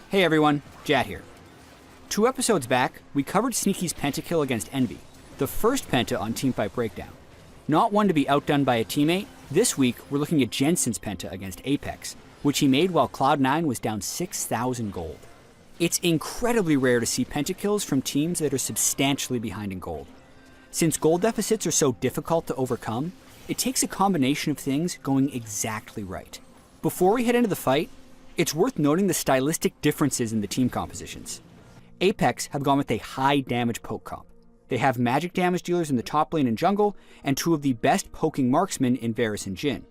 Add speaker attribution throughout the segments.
Speaker 1: Hey everyone, Jad here. 2 episodes back, we covered Sneaky's pentakill against Envy, the first penta on Teamfight Breakdown. Not one to be outdone by a teammate, this week we're looking at Jensen's penta against Apex, which he made while Cloud9 was down 6,000 gold. It's incredibly rare to see pentakills from teams that are substantially behind in gold. Since gold deficits are so difficult to overcome, it takes a combination of things going exactly right. Before we head into the fight, it's worth noting the stylistic differences in the team compositions. Apex have gone with a high damage poke comp. They have magic damage dealers in the top lane and jungle, and 2 of the best poking marksmen in Varus and Jhin.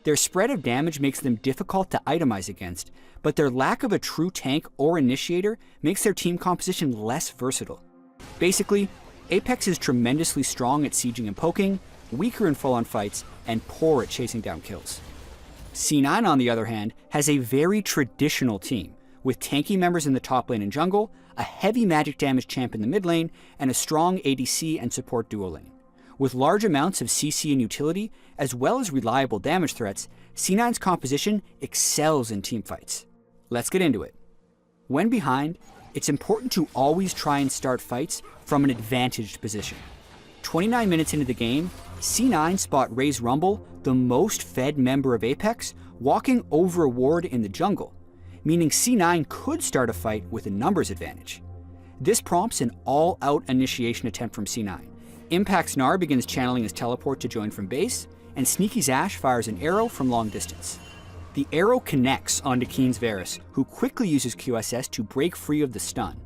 Speaker 1: Their spread of damage makes them difficult to itemize against, but their lack of a true tank or initiator makes their team composition less versatile. Basically, Apex is tremendously strong at sieging and poking, weaker in full-on fights, and poor at chasing down kills. C9, on the other hand, has a very traditional team, with tanky members in the top lane and jungle, a heavy magic damage champ in the mid lane, and a strong ADC and support duo lane. With large amounts of CC and utility, as well as reliable damage threats, C9's composition excels in teamfights. Let's get into it. When behind, it's important to always try and start fights from an advantaged position. 29 minutes into the game, C9 spot Ray's Rumble, the most fed member of Apex, walking over a ward in the jungle, meaning C9 could start a fight with a numbers advantage. This prompts an all-out initiation attempt from C9. Impact's Gnar begins channeling his teleport to join from base, and Sneaky's Ashe fires an arrow from long distance. The arrow connects onto Keen's Varus, who quickly uses QSS to break free of the stun.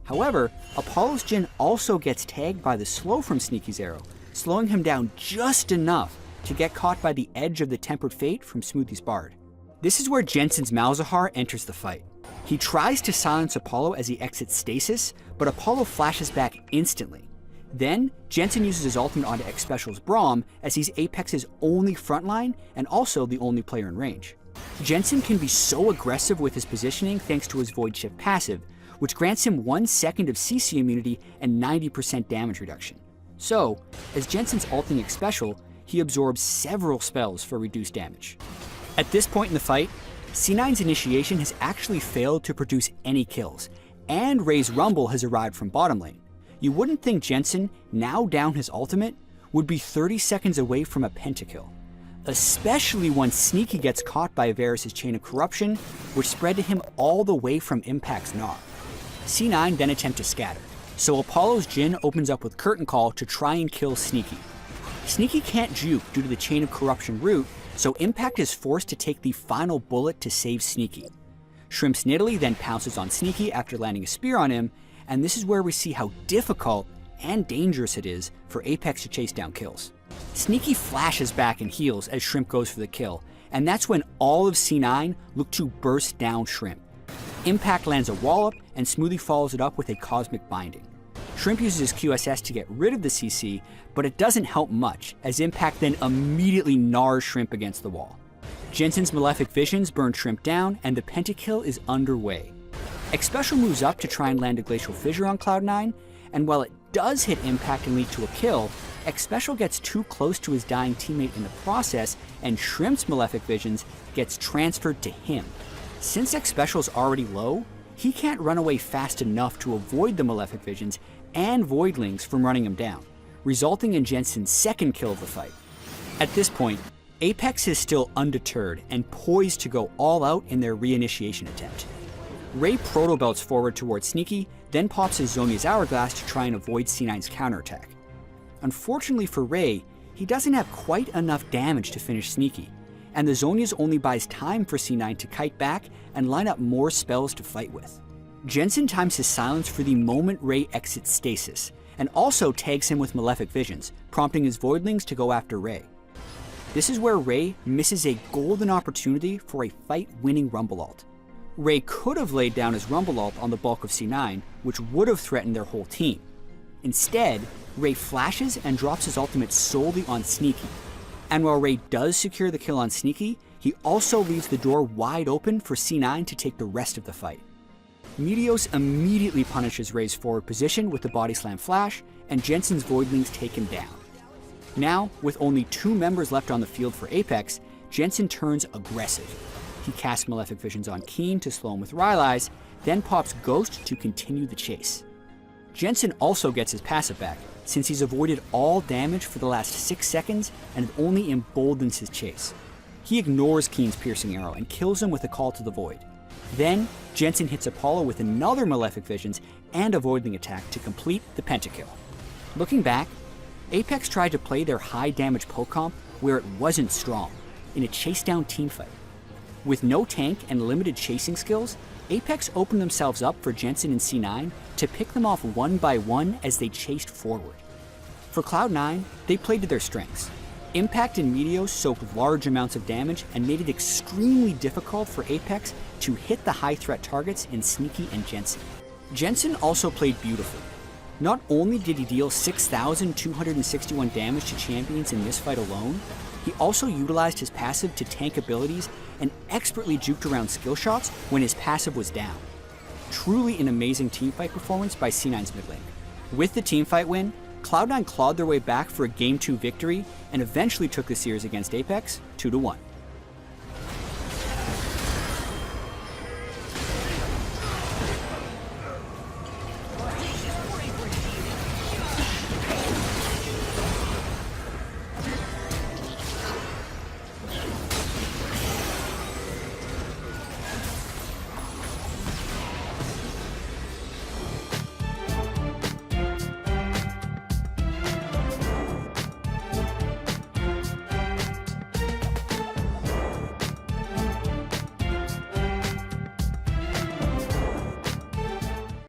Speaker 1: However, Apollo's Jhin also gets tagged by the slow from Sneaky's arrow, slowing him down just enough to get caught by the edge of the Tempered Fate from Smoothie's Bard. This is where Jensen's Malzahar enters the fight. He tries to silence Apollo as he exits stasis, but Apollo flashes back instantly. Then, Jensen uses his ultimate onto X-Special's Braum as he's Apex's only frontline and also the only player in range. Jensen can be so aggressive with his positioning thanks to his Void Shift passive, which grants him 1 second of CC immunity and 90% damage reduction. So, as Jensen's ulting X-Special, he absorbs several spells for reduced damage. At this point in the fight, C9's initiation has actually failed to produce any kills, and Ray's Rumble has arrived from bottom lane. You wouldn't think Jensen, now down his ultimate, would be 30 seconds away from a pentakill, especially once Sneaky gets caught by Varus' Chain of Corruption, which spread to him all the way from Impact's Gnar. C9 then attempt to scatter, so Apollo's Jhin opens up with Curtain Call to try and kill Sneaky. Sneaky can't juke due to the Chain of Corruption route, so Impact is forced to take the final bullet to save Sneaky. Shrimp's Nidalee then pounces on Sneaky after landing a spear on him, and this is where we see how difficult and dangerous it is for Apex to chase down kills. Sneaky flashes back and heals as Shrimp goes for the kill, and that's when all of C9 look to burst down Shrimp. Impact lands a wallop, and Smoothie follows it up with a Cosmic Binding. Shrimp uses his QSS to get rid of the CC, but it doesn't help much, as Impact then immediately gnars Shrimp against the wall. Jensen's Malefic Visions burn Shrimp down, and the pentakill is underway. X-Special moves up to try and land a Glacial Fissure on Cloud9, and while it does hit Impact and lead to a kill, X-Special gets too close to his dying teammate in the process, and Shrimp's Malefic Visions gets transferred to him. Since X-Special's already low, he can't run away fast enough to avoid the Malefic Visions and Voidlings from running him down, resulting in Jensen's second kill of the fight. At this point, Apex is still undeterred and poised to go all out in their reinitiation attempt. Ray protobelts forward towards Sneaky, then pops his Zhonya's Hourglass to try and avoid C9's counterattack. Unfortunately for Ray, he doesn't have quite enough damage to finish Sneaky, and the Zhonya's only buys time for C9 to kite back and line up more spells to fight with. Jensen times his silence for the moment Ray exits stasis, and also tags him with Malefic Visions, prompting his Voidlings to go after Ray. This is where Ray misses a golden opportunity for a fight-winning Rumble ult. Ray could have laid down his Rumble ult on the bulk of C9, which would have threatened their whole team. Instead, Ray flashes and drops his ultimate solely on Sneaky. And while Ray does secure the kill on Sneaky, he also leaves the door wide open for C9 to take the rest of the fight. Meteos immediately punishes Ray's forward position with the body slam flash, and Jensen's Voidlings take him down. Now, with only 2 members left on the field for Apex, Jensen turns aggressive. He casts Malefic Visions on Keen to slow him with Rylai's, then pops Ghost to continue the chase. Jensen also gets his passive back, since he's avoided all damage for the last 6 seconds and it only emboldens his chase. He ignores Keen's piercing arrow and kills him with a Call to the Void. Then, Jensen hits Apollo with another Malefic Visions and a Voidling attack to complete the pentakill. Looking back, Apex tried to play their high damage poke comp where it wasn't strong, in a chase down teamfight. With no tank and limited chasing skills, Apex opened themselves up for Jensen and C9 to pick them off one by one as they chased forward. For Cloud9, they played to their strengths. Impact and Meteos soaked large amounts of damage and made it extremely difficult for Apex to hit the high threat targets in Sneaky and Jensen. Jensen also played beautifully. Not only did he deal 6,261 damage to champions in this fight alone, he also utilized his passive to tank abilities and expertly juked around skill shots when his passive was down. Truly an amazing teamfight performance by C9's mid lane. With the teamfight win, Cloud9 clawed their way back for a Game 2 victory and eventually took the series against Apex 2-1.